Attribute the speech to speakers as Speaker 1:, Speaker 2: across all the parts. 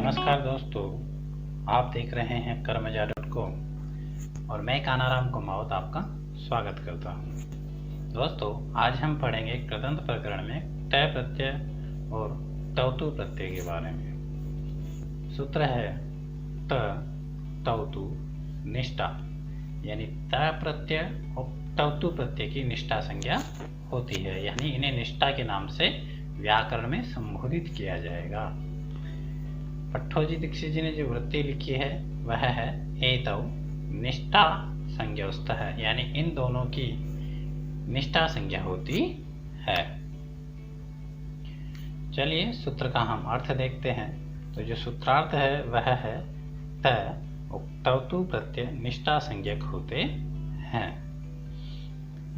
Speaker 1: नमस्कार दोस्तों, आप देख रहे हैं कर्मजा.com और मैं कानाराम कुमावत आपका स्वागत करता हूं। दोस्तों, आज हम पढ़ेंगे कृदंत प्रकरण में तय प्रत्यय और तवतु प्रत्यय के बारे में। सूत्र है त तवतु निष्ठा, यानी त प्रत्यय और तवतु प्रत्यय की निष्ठा संज्ञा होती है, यानी इन्हें निष्ठा के नाम से व्याकरण में संबोधित किया जाएगा। पट्टोजी दीक्षित जी ने जो वृत्ति लिखी है वह है एतौ निष्ठा संज्ञास्त है, यानी इन दोनों की निष्ठा संज्ञा होती है। चलिए सूत्र का हम अर्थ देखते हैं। तो जो सूत्रार्थ है वह है त तवतु प्रत्यय निष्ठा संज्ञक होते हैं।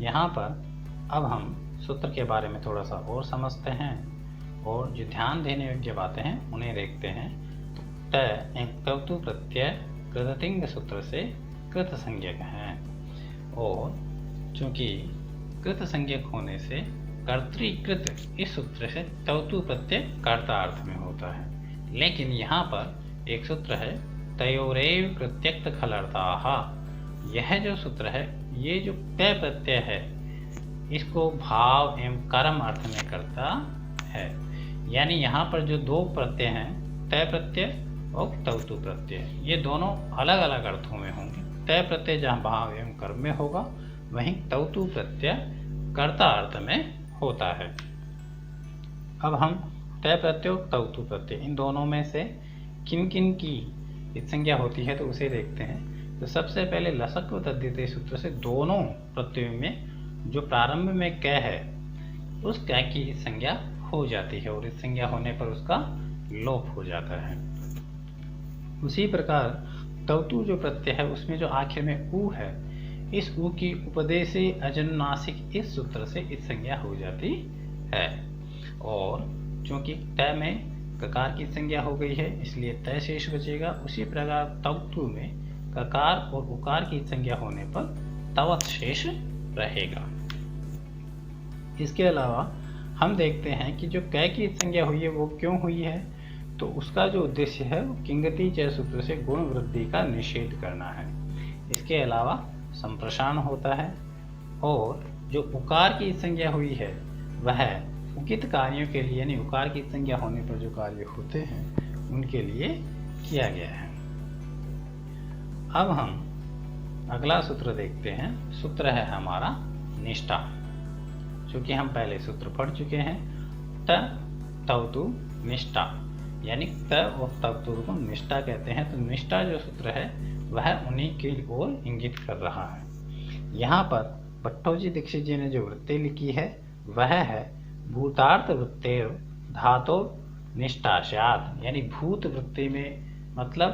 Speaker 1: यहाँ पर अब हम सूत्र के बारे में थोड़ा सा और समझते हैं और जो ध्यान देने योग्य बातें हैं उन्हें देखते हैं। त तवतु प्रत्यय कृदतिंग सूत्र से कृत संज्ञक हैं और चूंकि कृत संज्ञक होने से कर्तृकृत इस सूत्र से तवतु प्रत्यय कर्ता अर्थ में होता है। लेकिन यहाँ पर एक सूत्र है तयोरेव प्रत्यक्त खलर्ताः। यह जो सूत्र है, ये जो तय प्रत्यय है, इसको भाव एवं कर्म अर्थ में करता है। यानी यहाँ पर जो दो प्रत्यय हैं, तय प्रत्यय और तवतु प्रत्यय, ये दोनों अलग अलग अर्थों में होंगे। तय प्रत्यय जहाँ भाव एवं कर्म में होगा, वहीं तवतु प्रत्यय कर्ता अर्थ में होता है। अब हम तय प्रत्यय और तवतु प्रत्यय इन दोनों में से किन किन की संज्ञा होती है तो उसे देखते हैं। तो सबसे पहले लसक व तद्धित सूत्र से दोनों प्रत्ययों में जो प्रारंभ में क है, उस क की संज्ञा हो जाती है और इस संज्ञा होने पर उसका लोप हो जाता है। उसी प्रकार तवतु जो प्रत्यय है, उसमें जो आखिर में उ है, इस उ की उपदेशे अजनुनासिक इस सूत्र से इस संज्ञा हो जाती है। और चूंकि तय में ककार की संज्ञा हो गई है, इसलिए तय शेष बचेगा। उसी प्रकार तवतु में ककार और उकार की संज्ञा होने पर तवत शेष रहेगा। इसके अलावा हम देखते हैं कि जो कै की संज्ञा हुई है वो क्यों हुई है, तो उसका जो उद्देश्य है वो किंगति च सूत्र से गुण वृद्धि का निषेध करना है। इसके अलावा संप्रसारण होता है और जो उकार की संज्ञा हुई है वह उकित कार्यों के लिए, यानी उकार की संज्ञा होने पर जो कार्य होते हैं उनके लिए किया गया है। अब हम अगला सूत्र देखते हैं। सूत्र है हमारा निष्ठा। चूंकि हम पहले सूत्र पढ़ चुके हैं, त तवतु निष्ठा, यानी त और तवतु को निष्ठा कहते हैं। तो निष्ठा जो सूत्र है वह उन्हीं की ओर इंगित कर रहा है। यहाँ पर पट्टोजी दीक्षित जी ने जो वृत्ति लिखी है वह है भूतार्थ वृत्तेर धातो निष्ठा स्यात्, यानी भूत वृत्ति में मतलब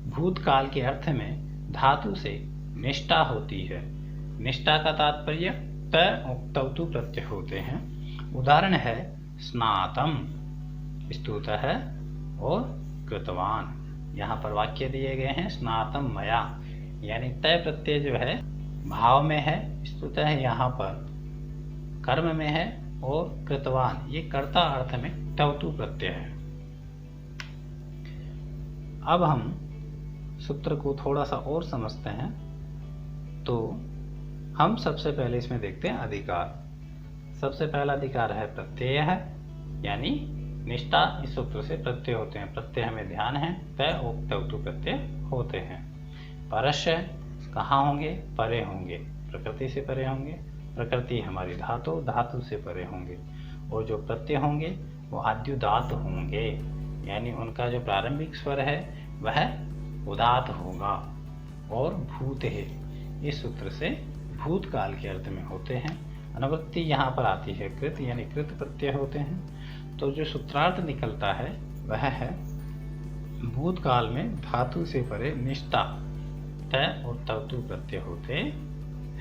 Speaker 1: भूतकाल के अर्थ में धातु से निष्ठा होती है। निष्ठा का तात्पर्य त और तवतु प्रत्यय होते हैं। उदाहरण है स्नातम, स्तुत है, और कृतवान। यहाँ पर वाक्य दिए गए हैं स्नातम मया, यानी तय प्रत्यय जो है भाव में है, स्तुत है यहाँ पर कर्म में है, और कृतवान ये कर्ता अर्थ में तवतु प्रत्यय है। अब हम सूत्र को थोड़ा सा और समझते हैं। तो हम सबसे पहले इसमें देखते हैं अधिकार। सबसे पहला अधिकार है प्रत्यय है, यानी निष्ठा इस सूत्र से प्रत्यय होते हैं। प्रत्यय हमें ध्यान है, तय और तवतु प्रत्यय होते हैं। परस्य कहाँ होंगे? परे होंगे, प्रकृति से परे होंगे। प्रकृति हमारी धातु, धातु से परे होंगे। और जो प्रत्यय होंगे वो आद्युदात होंगे, यानी उनका जो प्रारंभिक स्वर है वह उदात होगा। और भूत है इस सूत्र से भूतकाल के अर्थ में होते हैं। अनुवृत्ति यहाँ पर आती है कृत, यानी कृत प्रत्यय होते हैं। तो जो सूत्रार्थ निकलता है वह है भूतकाल में धातु से परे निष्ठा तय और तवतु प्रत्यय होते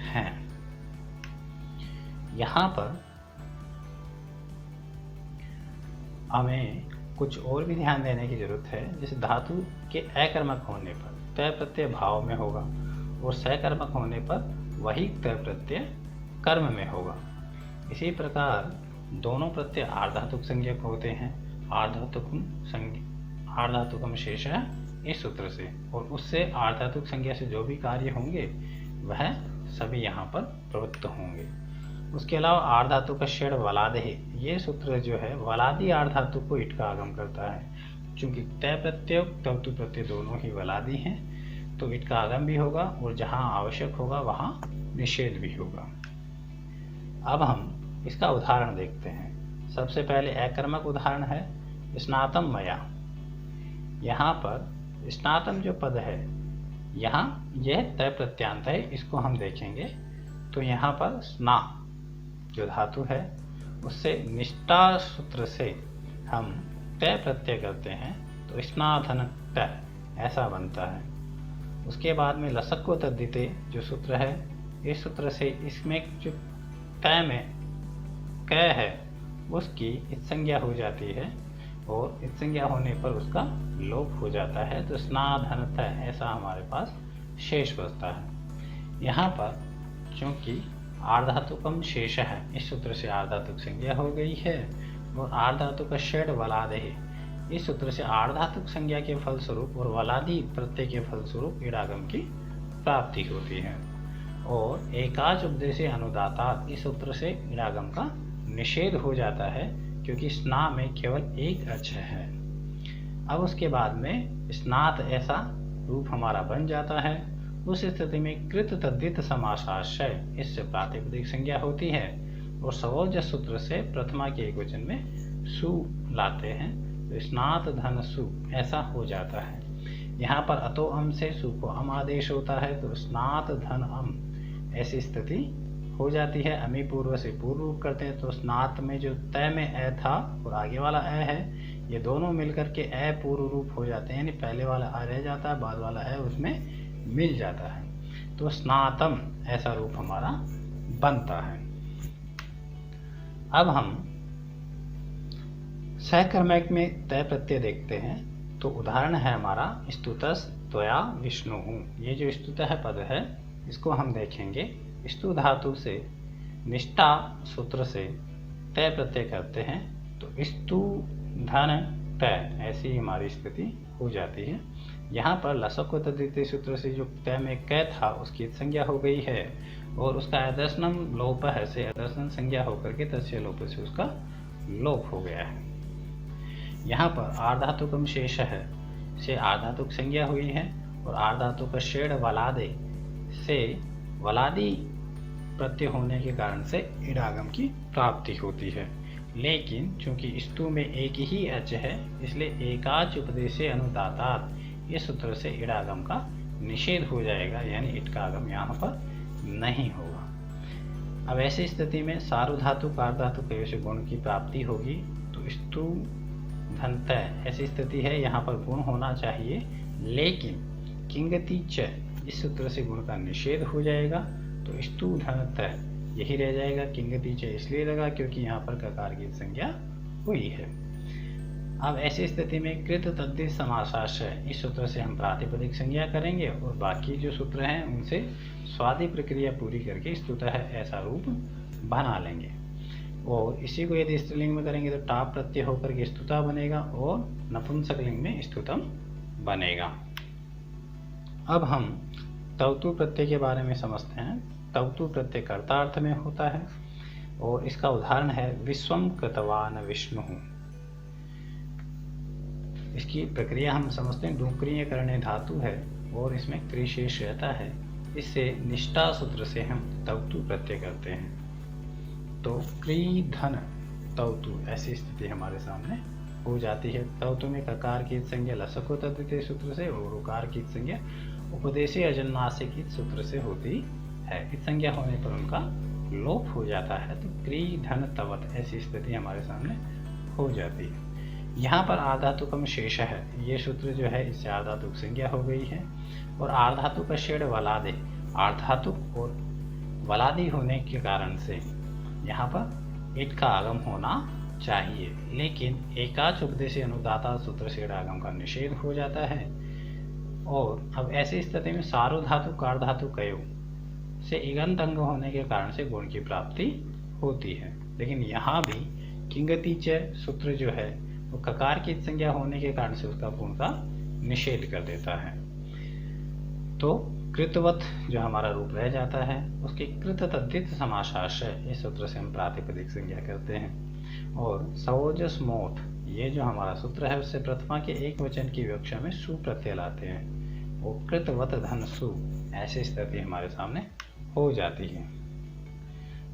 Speaker 1: हैं। यहाँ पर हमें कुछ और भी ध्यान देने की जरूरत है। जैसे धातु के अकर्मक होने पर तय प्रत्यय भाव में होगा और सकर्मक होने पर वही तय प्रत्यय कर्म में होगा। इसी प्रकार दोनों प्रत्यय आर्धातुक संज्ञक होते हैं। आर्धातुकम शेष है इस सूत्र से, और उससे आर्धातुक संज्ञा से जो भी कार्य होंगे वह सभी यहाँ पर प्रवृत्त होंगे। उसके अलावा आर्धातु का षेण वलादे, ये सूत्र जो है वलादी आर्धातु को इट का आगम करता है। चूंकि तय प्रत्यय तवतु प्रत्यय दोनों ही वलादी हैं तो इट का आगम भी होगा और जहाँ आवश्यक होगा वहाँ निषेध भी होगा। अब हम इसका उदाहरण देखते हैं। सबसे पहले अकर्मक उदाहरण है स्नातम मया। यहाँ पर स्नातम जो पद है, यहाँ यह तय प्रत्यांत है, इसको हम देखेंगे तो यहाँ पर स्ना जो धातु है उससे निष्ठा सूत्र से हम तय प्रत्यय करते हैं तो स्नाधन तय ऐसा बनता है। उसके बाद में लसक्को तद्धिते जो सूत्र है, इस सूत्र से इसमें जो तय में क है उसकी इत्संज्ञा हो जाती है और इत्संज्ञा होने पर उसका लोप हो जाता है तो स्नाधनत ऐसा हमारे पास शेष बचता है। यहाँ पर चूंकि आर्धातुकम शेष है, इस सूत्र से आर्धातुक संज्ञा हो गई है और आर्धातुक षेण वलादे, इस सूत्र से आर्धातुक संज्ञा के फलस्वरूप और वलादी प्रत्यय के फलस्वरूप इडागम की प्राप्ति होती है। और एकाच उपदेशे अनुदातात्, इस सूत्र से इडागम का निषेध हो जाता है क्योंकि स्ना में केवल एक अक्ष है। अब उसके बाद में स्नात ऐसा रूप हमारा बन जाता है। उस स्थिति में कृत तद्धित समासाश्रय, इससे प्रातिपदिक संज्ञा होती है और सवोज सूत्र से प्रथमा के एकवचन में सु लाते हैं तो स्नात धन सु ऐसा हो जाता है। यहाँ पर अतो अम से सु को अम आदेश होता है तो स्नात धन अम ऐसी स्थिति हो जाती है। अमी पूर्व से पूर्व रूप करते हैं तो स्नात में जो तय में अ था और आगे वाला अ है, ये दोनों मिलकर के अ पूर्व रूप हो जाते हैं, यानी पहले वाला अ रह जाता है, बाद वाला अ उसमें मिल जाता है तो स्नातम ऐसा रूप हमारा बनता है। अब हम सहकर्मक में तय प्रत्यय देखते हैं तो उदाहरण है हमारा स्तुतस त्वया विष्णु। ये जो स्तुत है पद है इसको हम देखेंगे। स्तु धातु से निष्ठा सूत्र से तय प्रत्यय करते हैं तो स्तु धन तय ऐसी हमारी स्थिति हो जाती है। यहाँ पर लसको तद्धिते सूत्र से जो तय में क था उसकी संज्ञा हो गई है और उसका अदर्शनम लोप है से अदर्शन संज्ञा होकर के तस्य लोप से उसका लोप हो गया है। यहाँ पर आर्धातुकम शेष है से आर्धातुक संज्ञा हुई है और आर्धातुक षेण वलादे से वलादी प्रत्यय होने के कारण से इडागम की प्राप्ति होती है। लेकिन चूंकि स्तु में एक ही अच है इसलिए एकाच उपदेशे अनुदातात्, इस सूत्र से इडागम का निषेध हो जाएगा, यानी इट का आगम यहाँ पर नहीं होगा। अब ऐसी स्थिति में सार्वधातुक आर्धातुक से गुण की प्राप्ति होगी तो स्तु धनतय ऐसी स्थिति है, यहाँ पर गुण होना चाहिए लेकिन किंगति च इस सूत्र से गुण का निषेध हो जाएगा तो स्तु धनतय यही रह जाएगा। किंगति च इसलिए लगा क्योंकि यहाँ पर ककार की संज्ञा हुई है। अब ऐसी स्थिति में कृत तद्धित समासाश्रय, इस सूत्र से हम प्रातिपदिक संज्ञा करेंगे और बाकी जो सूत्र हैं उनसे स्वादि प्रक्रिया पूरी करके स्तुत है ऐसा रूप बना लेंगे। और इसी को यदि स्त्रीलिंग में करेंगे तो टाप प्रत्यय होकर के स्तुता बनेगा और नपुंसकलिंग में स्तुतम बनेगा। अब हम तवतु प्रत्यय के बारे में समझते हैं। तवतु प्रत्यय कर्तार्थ में होता है और इसका उदाहरण है विश्वम कृतवान विष्णु। इसकी प्रक्रिया हम समझते हैं। डुक्रिय करणे धातु है और इसमें क्रिशेष रहता है, इससे निष्ठा सूत्र से हम तवतु प्रत्यय करते हैं तो क्री धन तवतु ऐसी स्थिति हमारे सामने हो जाती है। तवतु में ककार की संज्ञा लसको तद्धिते सूत्र से और उकार की संज्ञा उपदेशी अजन्नासिक सूत्र से होती है। इस संज्ञा होने पर उनका लोप हो जाता है तो क्री धन तवत ऐसी स्थिति हमारे सामने हो जाती है। यहाँ पर आर्धातुकम शेष है, ये सूत्र जो है इससे आर्धातुक संज्ञा हो गई है और आर्धातुक षेण वलादे, आर्धातुक और वलादी होने के कारण से यहाँ पर इट का आगम होना चाहिए, लेकिन एकाच उपदेश अनुदाता सूत्र से आगम का निषेध हो जाता है। और अब ऐसी स्थिति में सार्वधातु कार्धातु कयो से इगंत अंग होने के कारण से गुण की प्राप्ति होती है। लेकिन यहाँ भी किंगति च सूत्र जो है वो ककार की संज्ञा होने के कारण से उसका पूर्ण का निषेध कर देता है। तो कृतवत जो हमारा रूप रह जाता है उसके कृत तद्धित समासाश्रय इस सूत्र से हम प्रातिपदिक संज्ञा करते हैं। और सवोजस मोठ ये जो हमारा सूत्र है उससे प्रथमा के एक वचन की विवक्षा में सु प्रत्यय लाते हैं। वो कृतवत धन सु ऐसी स्थिति हमारे सामने हो जाती है।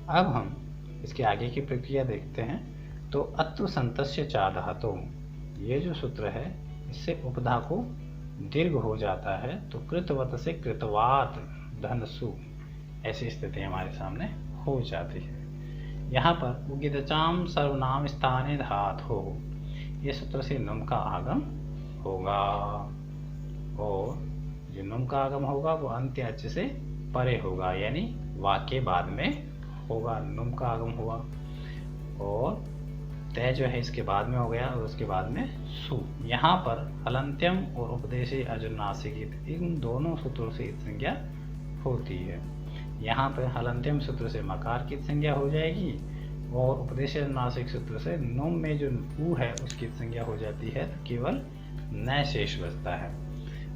Speaker 1: अब हम इसके आगे की प्रक्रिया देखते हैं। तो अत्व संतस्य चा धातु ये जो सूत्र है इससे उपधा को दीर्घ हो जाता है। तो कृतवत से कृतवात धन सु ऐसी स्थिति हमारे सामने हो जाती है। यहाँ पर उगितचाम सर्वनाम स्थाने धातु ये सूत्र से नुम का आगम होगा और जो नुम का आगम होगा वो अंत्य अच से परे होगा, यानी वाक्य बाद में होगा। नुम का आगम हुआ और तय जो है इसके बाद में हो गया और उसके बाद में सु। यहाँ पर हलंत्यम और उपदेशी अजुनासिक इन दोनों सूत्रों से संज्ञा होती है। यहाँ पर हलंत्यम सूत्र से मकार की संज्ञा हो जाएगी और उपदेश अनुनासिक सूत्र से नुम में जो उ है उसकी संज्ञा हो जाती है। तो केवल न शेष बचता है,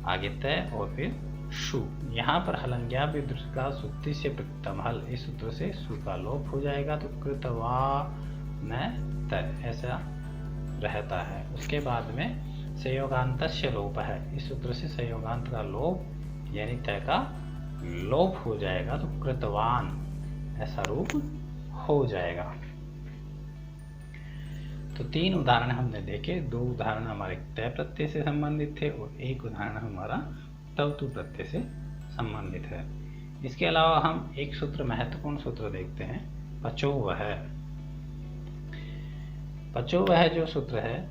Speaker 1: आगे तय और फिर शु। यहाँ पर हलंग्या विदुष का सुक्ति से प्रथम हल इस सूत्र से सु का लोप हो जाएगा। तो कृतवा न तय ऐसा रहता है। उसके बाद में संयोगांतस्य लोप है, इस सूत्र से संयोगांत का लोप यानी तय का लोप हो जाएगा। तो कृतवान ऐसा रूप हो जाएगा। तो 3 उदाहरण हमने देखे। 2 उदाहरण हमारे तय प्रत्यय से संबंधित थे और 1 उदाहरण हमारा तवतु प्रत्यय से संबंधित है। इसके अलावा हम एक सूत्र महत्वपूर्ण सूत्र देखते हैं, पचोवह। पचोवह जो सूत्र है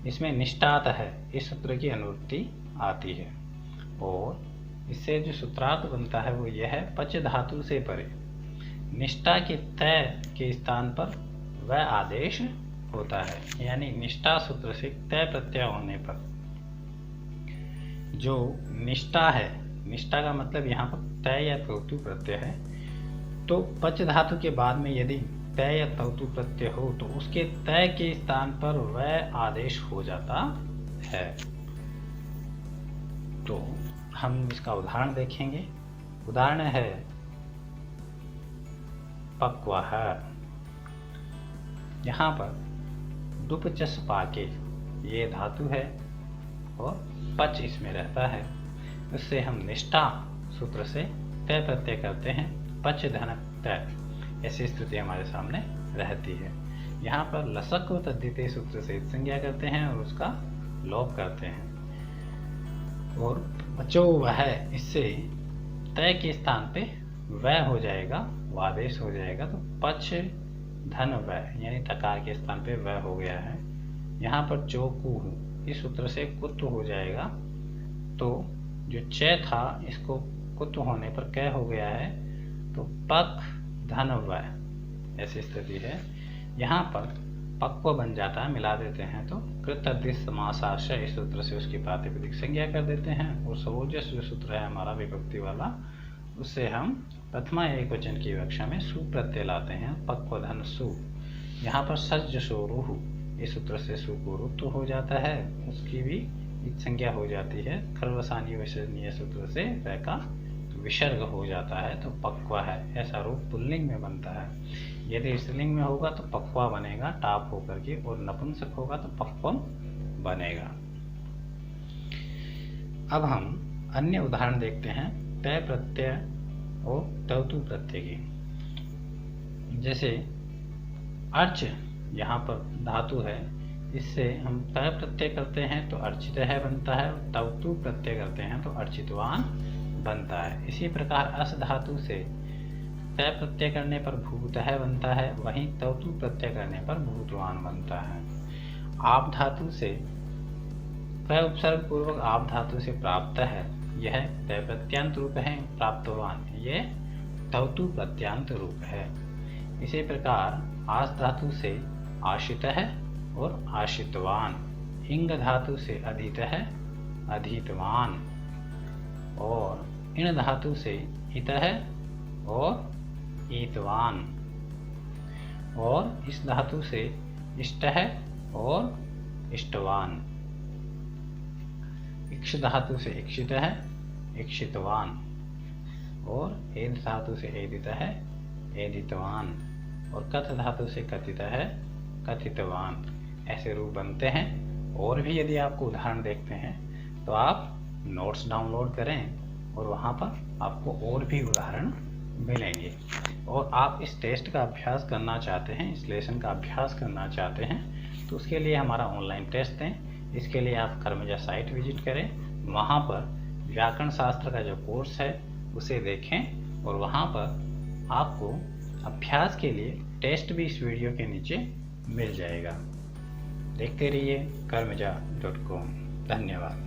Speaker 1: इसमें निष्ठात है इस सूत्र की अनुवृत्ति आती है और इससे जो सूत्रार्थ बनता है वो यह है पच धातु से परे निष्ठा के तय के स्थान पर वह आदेश होता है। यानी निष्ठा सूत्र से तय प्रत्यय होने पर जो निष्ठा है, निष्ठा का मतलब यहाँ पर तय या तौतु प्रत्यय है। तो पच धातु के बाद में यदि तय या तौतु प्रत्यय हो तो उसके तय के स्थान पर वह आदेश हो जाता है। तो हम इसका उदाहरण देखेंगे। उदाहरण है पक्वः। यहाँ पर डुपचस पाके ये धातु है और पच इसमें रहता है। उससे हम निष्ठा सूत्र से तय प्रत्यय करते हैं, पच धनक तय ऐसी स्थिति हमारे सामने रहती है। यहाँ पर लसक को तद्धिते सूत्र से संज्ञा करते हैं और उसका लोप करते हैं और बचो वह इससे तय के स्थान पे वह हो जाएगा, वो आदेश हो जाएगा। तो पच धन वह यानी तकार के स्थान पे वह हो गया है। यहाँ पर चौकू इस सूत्र से कुत्त हो जाएगा। तो जो च था इसको कुत्त होने पर कै हो गया है। तो पक धन वह ऐसी स्थिति है। यहाँ पर पक्व बन जाता है, मिला देते हैं तो कृतद्धित समासाश्रय इस सूत्र से उसकी प्रातिपदिक संज्ञा कर देते हैं और सवोजस जो सूत्र है हमारा विभक्ति वाला उससे हम प्रथमा एक वचन की विवक्षा में सु प्रत्यय लाते हैं, पक्व धन सु। यहाँ पर सज्ज सोरुहु इस सूत्र से सु को रुत्व हो जाता है, उसकी भी संज्ञा हो जाती है। खर्वसानी विसर्जनीय सूत्र से वह का विसर्ग हो जाता है तो पक्वा है ऐसा रूप पुल्लिंग में बनता है। यदि स्त्रीलिंग में होगा तो पक्वा बनेगा टाप होकर के और नपुंसक होगा तो पक्वम बनेगा। अब हम अन्य उदाहरण देखते हैं तय प्रत्यय और तवतु प्रत्यय की। जैसे अर्च यहाँ पर धातु है, इससे हम तय प्रत्यय करते हैं तो अर्चित है बनता है, तवतु प्रत्यय करते हैं तो अर्चितवान बनता है। इसी प्रकार अस धातु से तय प्रत्यय करने पर भूत है बनता है, वहीं तवतु प्रत्यय करने पर भूतवान बनता है। आप धातु से तय उपसर्ग पूर्वक आप धातु से प्राप्त है, यह तय प्रत्यांत रूप है, प्राप्तवान ये तवतु प्रत्यांत रूप है। इसी प्रकार आस धातु से आशित है और आशितवान, इंग धातु से अधित है अधितवान और इण धातु से इत है और ईतवान और इस धातु से इष्ट है और इष्टवान। इक्ष धातु से इक्षित है, इक्षितवान। और एद धातु से एदित है, एदितवान। और कथ धातु से कथित है, कथितवान। ऐसे रूप बनते हैं। और भी यदि आपको उदाहरण देखते हैं तो आप नोट्स डाउनलोड करें और वहाँ पर आपको और भी उदाहरण मिलेंगे। और आप इस टेस्ट का अभ्यास करना चाहते हैं, इस लेसन का अभ्यास करना चाहते हैं, तो उसके लिए हमारा ऑनलाइन टेस्ट दें। इसके लिए आप कर्मजा साइट विजिट करें, वहाँ पर व्याकरण शास्त्र का जो कोर्स है उसे देखें और वहाँ पर आपको अभ्यास के लिए टेस्ट भी इस वीडियो के नीचे मिल जाएगा। देखते रहिए कर्मजा.com। धन्यवाद।